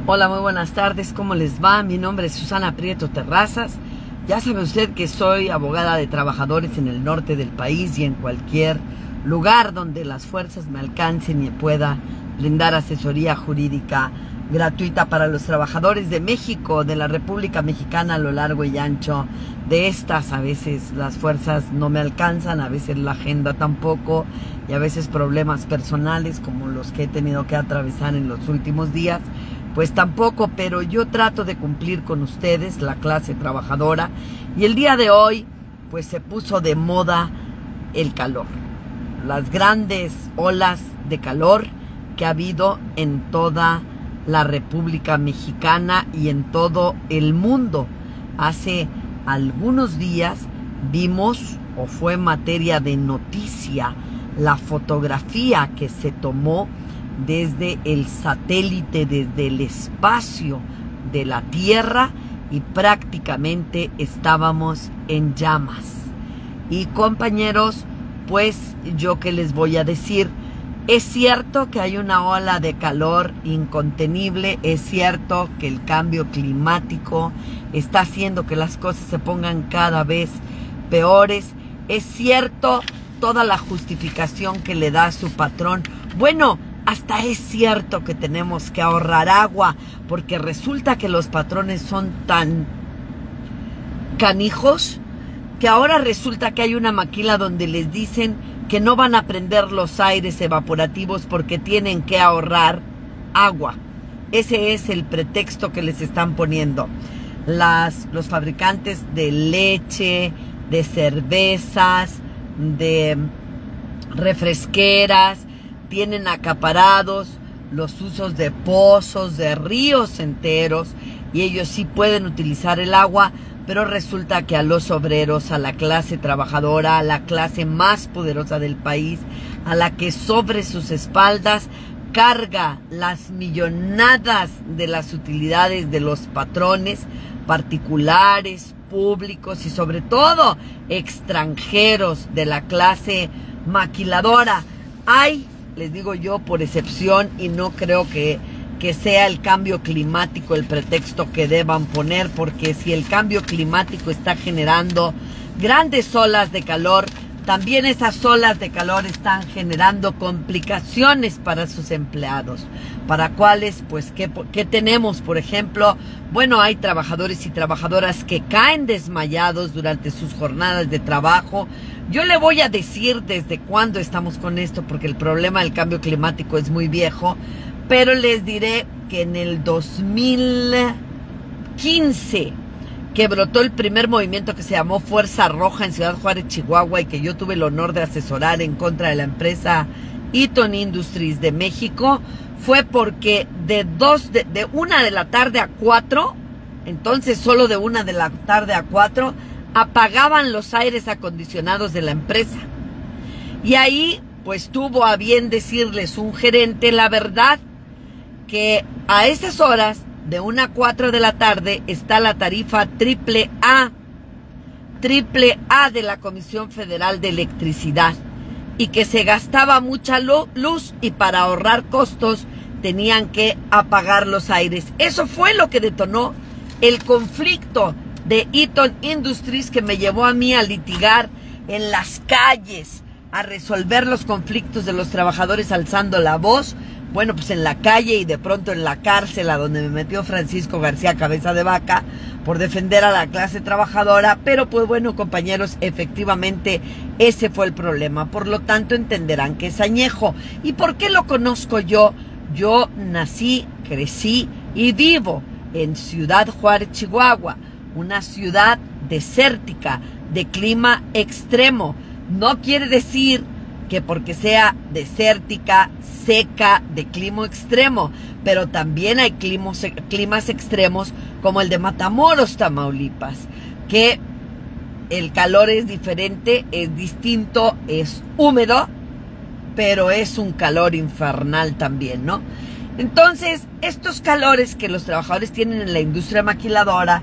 Hola, muy buenas tardes, ¿cómo les va? Mi nombre es Susana Prieto Terrazas. Ya sabe usted que soy abogada de trabajadores en el norte del país y en cualquier lugar donde las fuerzas me alcancen y pueda brindar asesoría jurídica gratuita para los trabajadores de México, de la República Mexicana a lo largo y ancho de estas. A veces las fuerzas no me alcanzan, a veces la agenda tampoco, y a veces problemas personales como los que he tenido que atravesar en los últimos días, pues tampoco, pero yo trato de cumplir con ustedes, la clase trabajadora, y el día de hoy pues se puso de moda el calor, las grandes olas de calor que ha habido en toda la República Mexicana y en todo el mundo. Hace algunos días vimos, o fue materia de noticia, la fotografía que se tomó desde el satélite, desde el espacio de la Tierra, y prácticamente estábamos en llamas. Y compañeros, pues yo qué les voy a decir. Es cierto que hay una ola de calor incontenible, es cierto que el cambio climático está haciendo que las cosas se pongan cada vez peores, es cierto toda la justificación que le da su patrón. Bueno, hasta es cierto que tenemos que ahorrar agua, porque resulta que los patrones son tan canijos que ahora resulta que hay una maquila donde les dicen que no van a prender los aires evaporativos porque tienen que ahorrar agua. Ese es el pretexto que les están poniendo los fabricantes de leche, de cervezas, de refresqueras. Tienen acaparados los usos de pozos, de ríos enteros, y ellos sí pueden utilizar el agua, pero resulta que a los obreros, a la clase trabajadora, a la clase más poderosa del país, a la que sobre sus espaldas carga las millonadas de las utilidades de los patrones particulares, públicos y sobre todo extranjeros de la clase maquiladora. Hay, les digo yo, por excepción, y no creo que sea el cambio climático el pretexto que deban poner, porque si el cambio climático está generando grandes olas de calor, también esas olas de calor están generando complicaciones para sus empleados, para cuáles, pues, ¿qué tenemos? Por ejemplo, bueno, hay trabajadores y trabajadoras que caen desmayados durante sus jornadas de trabajo. Yo le voy a decir desde cuándo estamos con esto, porque el problema del cambio climático es muy viejo, pero les diré que en el 2015, que brotó el primer movimiento que se llamó Fuerza Roja en Ciudad Juárez, Chihuahua, y que yo tuve el honor de asesorar en contra de la empresa Eaton Industries de México, fue porque de 1 de la tarde a 4, entonces solo de 1 de la tarde a 4, apagaban los aires acondicionados de la empresa. Y ahí pues tuvo a bien decirles un gerente la verdad, que a esas horas, de 1 a 4 de la tarde, está la tarifa triple A de la Comisión Federal de Electricidad, y que se gastaba mucha luz y para ahorrar costos tenían que apagar los aires. Eso fue lo que detonó el conflicto de Eaton Industries, que me llevó a mí a litigar en las calles, a resolver los conflictos de los trabajadores alzando la voz. Bueno, pues en la calle y de pronto en la cárcel, a donde me metió Francisco García Cabeza de Vaca por defender a la clase trabajadora. Pero pues bueno, compañeros, efectivamente ese fue el problema. Por lo tanto entenderán que es añejo. ¿Y por qué lo conozco yo? Yo nací, crecí y vivo en Ciudad Juárez, Chihuahua, una ciudad desértica, de clima extremo. No quiere decir que porque sea desértica, seca, de clima extremo, pero también hay climas extremos como el de Matamoros, Tamaulipas, que el calor es diferente, es distinto, es húmedo, pero es un calor infernal también, ¿no? Entonces, estos calores que los trabajadores tienen en la industria maquiladora,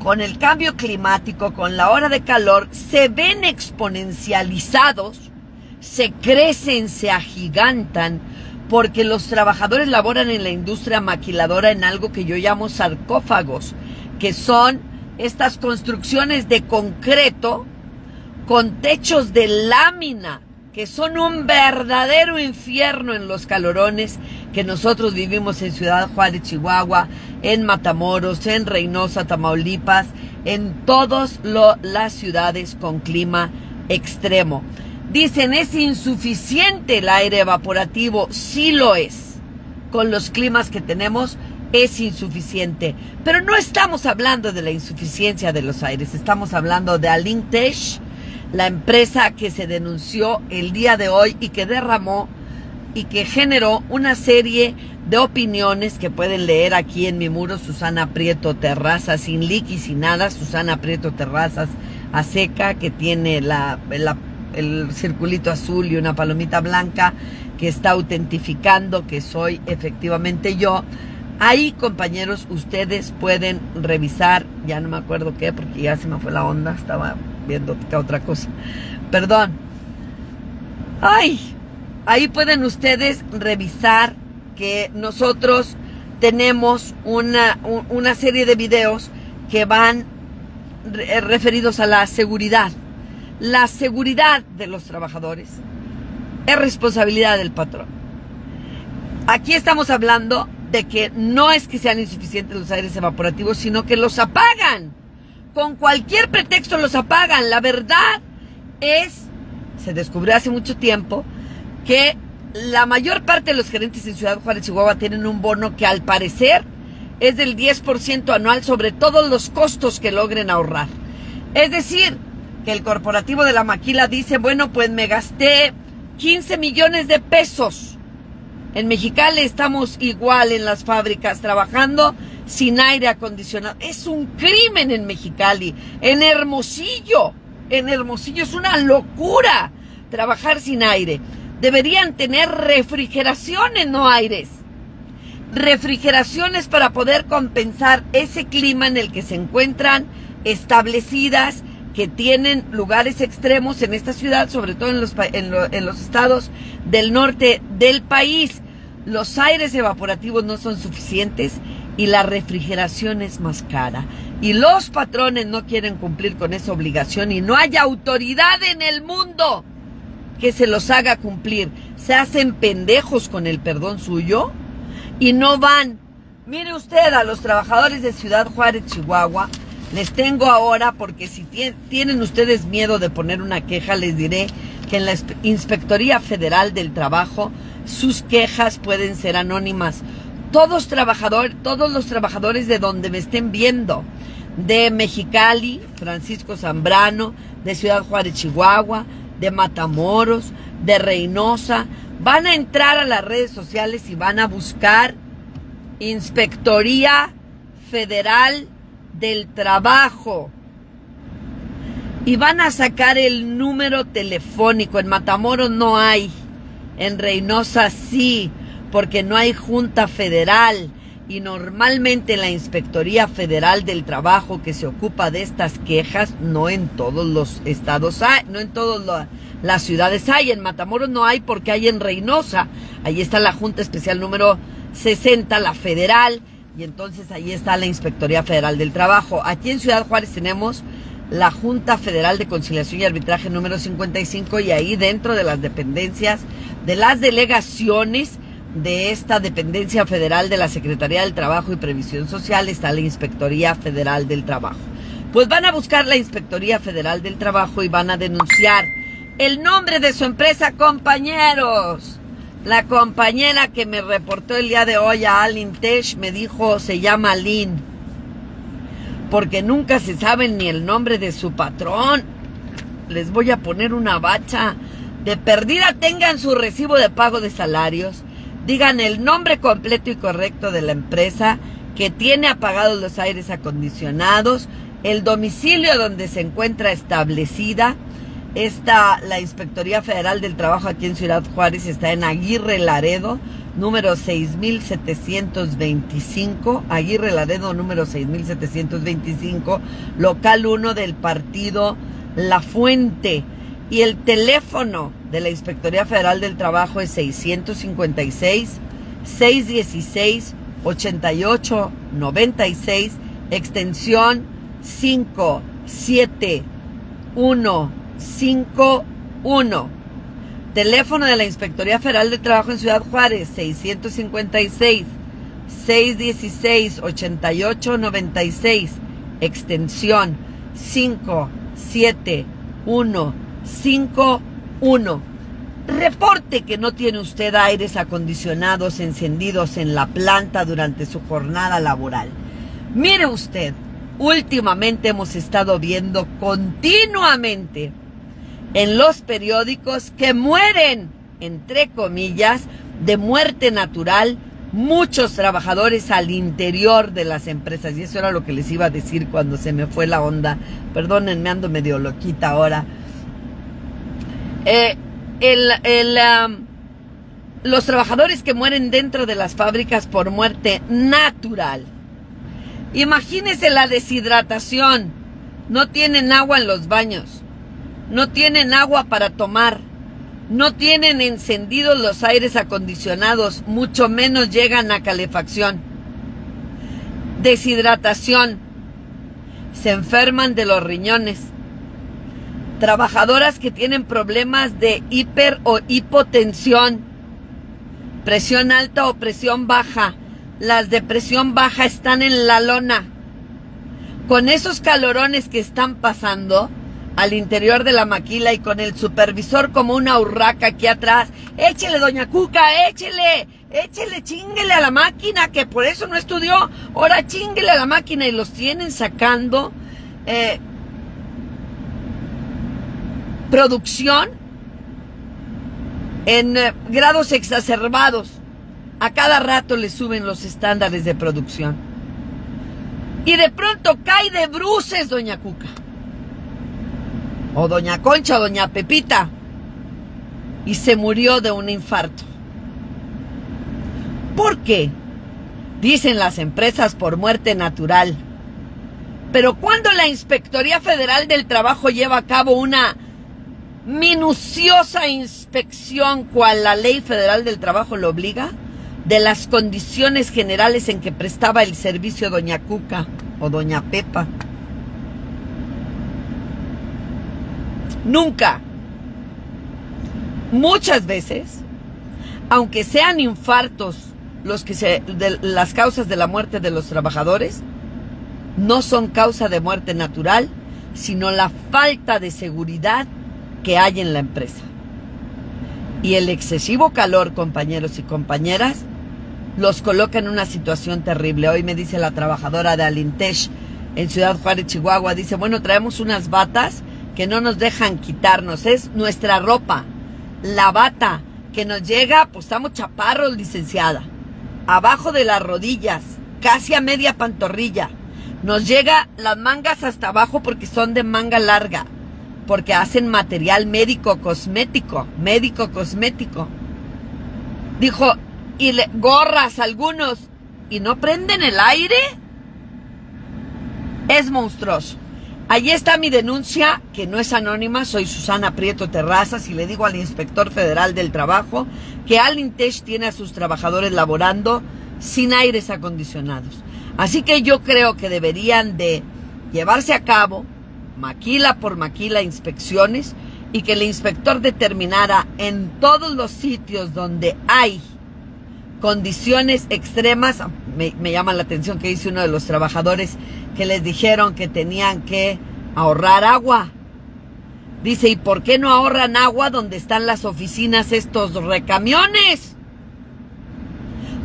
con el cambio climático, con la hora de calor, se ven exponencializados, se crecen, se agigantan, porque los trabajadores laboran en la industria maquiladora en algo que yo llamo sarcófagos, que son estas construcciones de concreto con techos de lámina, que son un verdadero infierno en los calorones que nosotros vivimos en Ciudad Juárez, Chihuahua, en Matamoros, en Reynosa, Tamaulipas, en todas las ciudades con clima extremo. Dicen, es insuficiente el aire evaporativo. Sí lo es. Con los climas que tenemos es insuficiente. Pero no estamos hablando de la insuficiencia de los aires. Estamos hablando de Alintech, la empresa que se denunció el día de hoy y que derramó y que generó una serie de opiniones que pueden leer aquí en mi muro, Susana Prieto Terrazas, sin lic y sin nada, Susana Prieto Terrazas a seca, que tiene el circulito azul y una palomita blanca que está autentificando que soy efectivamente yo. Ahí, compañeros, ustedes pueden revisar, ya no me acuerdo qué, porque ya se me fue la onda, estaba viendo otra cosa, perdón. Ay, ahí pueden ustedes revisar que nosotros tenemos una serie de videos que van referidos a la seguridad. La seguridad de los trabajadores es responsabilidad del patrón. Aquí estamos hablando de que no es que sean insuficientes los aires evaporativos, sino que los apagan. Con cualquier pretexto los apagan. La verdad es, se descubrió hace mucho tiempo, que la mayor parte de los gerentes en Ciudad Juárez, Chihuahua, tienen un bono que al parecer es del 10% anual sobre todos los costos que logren ahorrar. Es decir, que el corporativo de la maquila dice, bueno, pues me gasté 15 millones de pesos. En Mexicali estamos igual en las fábricas, trabajando sin aire acondicionado. Es un crimen en Mexicali. En Hermosillo es una locura trabajar sin aire. Deberían tener refrigeraciones, no aires. Refrigeraciones para poder compensar ese clima en el que se encuentran establecidas, que tienen lugares extremos en esta ciudad, sobre todo en los estados del norte del país. Los aires evaporativos no son suficientes y la refrigeración es más cara. Y los patrones no quieren cumplir con esa obligación y no hay autoridad en el mundo que se los haga cumplir. Se hacen pendejos, con el perdón suyo, y no van. Mire usted, a los trabajadores de Ciudad Juárez, Chihuahua, les tengo ahora, porque si tienen ustedes miedo de poner una queja, les diré que en la Inspectoría Federal del Trabajo sus quejas pueden ser anónimas. Todos los trabajadores de donde me estén viendo, de Mexicali, Francisco Zambrano, de Ciudad Juárez, Chihuahua, de Matamoros, de Reynosa, van a entrar a las redes sociales y van a buscar Inspectoría Federal del Trabajo y van a sacar el número telefónico. En Matamoros no hay, en Reynosa sí, porque no hay junta federal, y normalmente la Inspectoría Federal del Trabajo, que se ocupa de estas quejas, no en todos los estados hay, no en todas las ciudades hay. En Matamoros no hay, porque hay en Reynosa. Ahí está la Junta Especial número 60, la federal, y entonces ahí está la Inspectoría Federal del Trabajo. Aquí en Ciudad Juárez tenemos la Junta Federal de Conciliación y Arbitraje número 55, y ahí dentro de las dependencias, de las delegaciones de esta dependencia federal de la Secretaría del Trabajo y Previsión Social, está la Inspectoría Federal del Trabajo. Pues van a buscar la Inspectoría Federal del Trabajo y van a denunciar el nombre de su empresa, compañeros. La compañera que me reportó el día de hoy a Alintech me dijo, se llama Lynn, porque nunca se sabe ni el nombre de su patrón. Les voy a poner una bacha. De perdida tengan su recibo de pago de salarios, digan el nombre completo y correcto de la empresa que tiene apagados los aires acondicionados, el domicilio donde se encuentra establecida. La Inspectoría Federal del Trabajo aquí en Ciudad Juárez está en Aguirre Laredo, número 6725, Aguirre Laredo, número 6725, local 1 del partido La Fuente. Y el teléfono de la Inspectoría Federal del Trabajo es 656-616-8896, extensión 57151. Teléfono de la Inspectoría Federal del Trabajo en Ciudad Juárez, 656-616-8896, extensión 57151. Reporte que no tiene usted aires acondicionados encendidos en la planta durante su jornada laboral. Mire usted, últimamente hemos estado viendo continuamente en los periódicos que mueren, entre comillas, de muerte natural, muchos trabajadores al interior de las empresas. Y eso era lo que les iba a decir cuando se me fue la onda. Perdónenme, ando medio loquita ahora. Los trabajadores que mueren dentro de las fábricas por muerte natural. Imagínense la deshidratación. No tienen agua en los baños. No tienen agua para tomar. No tienen encendidos los aires acondicionados. Mucho menos llegan a calefacción. Deshidratación. Se enferman de los riñones. Trabajadoras que tienen problemas de hiper o hipotensión, presión alta o presión baja. Las de presión baja están en la lona. Con esos calorones que están pasando al interior de la maquila y con el supervisor como una urraca aquí atrás. Échele, doña Cuca, échele, chinguele a la máquina, que por eso no estudió. Ahora chinguele a la máquina, y los tienen sacando producción en grados exacerbados. A cada rato le suben los estándares de producción. Y de pronto cae de bruces doña Cuca, o doña Concha, o doña Pepita, y se murió de un infarto. ¿Por qué? Dicen las empresas por muerte natural. Pero cuando la Inspectoría Federal del Trabajo lleva a cabo una minuciosa inspección, cual la Ley Federal del Trabajo lo obliga, de las condiciones generales en que prestaba el servicio doña Cuca o doña Pepa, nunca, muchas veces, aunque sean infartos las causas de la muerte de los trabajadores, no son causa de muerte natural, sino la falta de seguridad que hay en la empresa. Y el excesivo calor, compañeros y compañeras, los coloca en una situación terrible. Hoy me dice la trabajadora de Alintech en Ciudad Juárez, Chihuahua, dice, bueno, traemos unas batas que no nos dejan quitarnos, es nuestra ropa, la bata que nos llega, pues estamos chaparros, licenciada, abajo de las rodillas, casi a media pantorrilla, nos llega las mangas hasta abajo porque son de manga larga, porque hacen material médico cosmético. Dijo, y gorras algunos, y no prenden el aire. Es monstruoso. Allí está mi denuncia, que no es anónima. Soy Susana Prieto Terrazas y le digo al Inspector Federal del Trabajo que Alintech tiene a sus trabajadores laborando sin aires acondicionados. Así que yo creo que deberían de llevarse a cabo, maquila por maquila, inspecciones, y que el inspector determinara en todos los sitios donde hay condiciones extremas. Me llama la atención que dice uno de los trabajadores que les dijeron que tenían que ahorrar agua. Dice, ¿y por qué no ahorran agua donde están las oficinas, estos recamiones?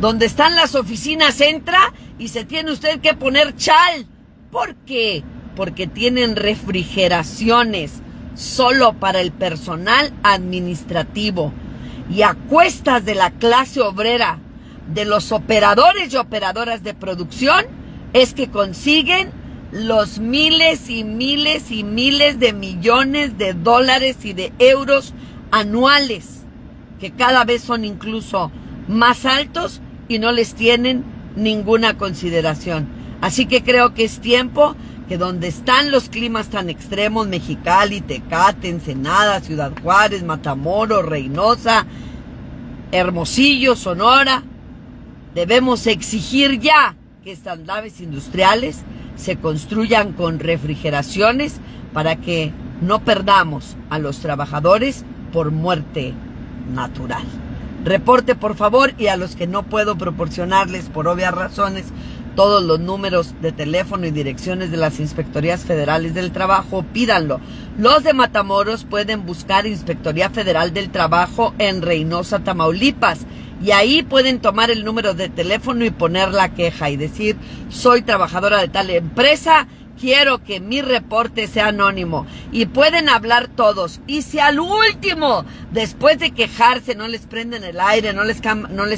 Donde están las oficinas entra y se tiene usted que poner chal. ¿Por qué? Porque tienen refrigeraciones solo para el personal administrativo, y a cuestas de la clase obrera, de los operadores y operadoras de producción, es que consiguen los miles y miles y miles de millones de dólares y de euros anuales, que cada vez son incluso más altos y no les tienen ninguna consideración. Así que creo que es tiempo que que donde están los climas tan extremos, Mexicali, Tecate, Ensenada, Ciudad Juárez, Matamoros, Reynosa, Hermosillo, Sonora, debemos exigir ya que estas naves industriales se construyan con refrigeraciones para que no perdamos a los trabajadores por muerte natural. Reporte, por favor, y a los que no puedo proporcionarles por obvias razones todos los números de teléfono y direcciones de las Inspectorías Federales del Trabajo, pídanlo. Los de Matamoros pueden buscar Inspectoría Federal del Trabajo en Reynosa, Tamaulipas, y ahí pueden tomar el número de teléfono y poner la queja y decir: soy trabajadora de tal empresa, quiero que mi reporte sea anónimo. Y pueden hablar todos. Y si al último, después de quejarse, no les prenden el aire, no les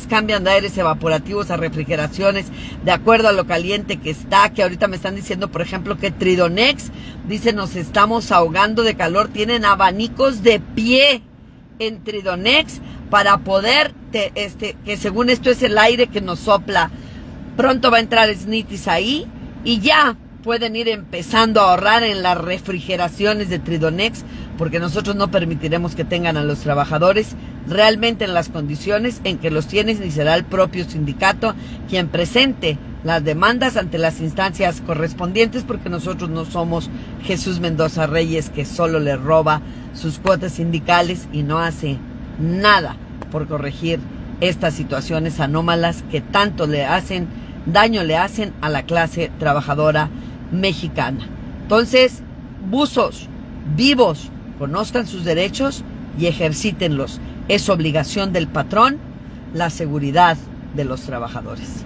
cambian de aires evaporativos a refrigeraciones de acuerdo a lo caliente que está, que ahorita me están diciendo, por ejemplo, que Tridonex dice: nos estamos ahogando de calor. Tienen abanicos de pie en Tridonex para poder, que según esto es el aire que nos sopla. Pronto va a entrar Snitis ahí y ya pueden ir empezando a ahorrar en las refrigeraciones de Tridonex, porque nosotros no permitiremos que tengan a los trabajadores realmente en las condiciones en que los tienen, y será el propio sindicato quien presente las demandas ante las instancias correspondientes, porque nosotros no somos Jesús Mendoza Reyes, que solo le roba sus cuotas sindicales y no hace nada por corregir estas situaciones anómalas que tanto daño le hacen a la clase trabajadora mexicana. Entonces, buzos, vivos, conozcan sus derechos y ejercítenlos. Es obligación del patrón la seguridad de los trabajadores.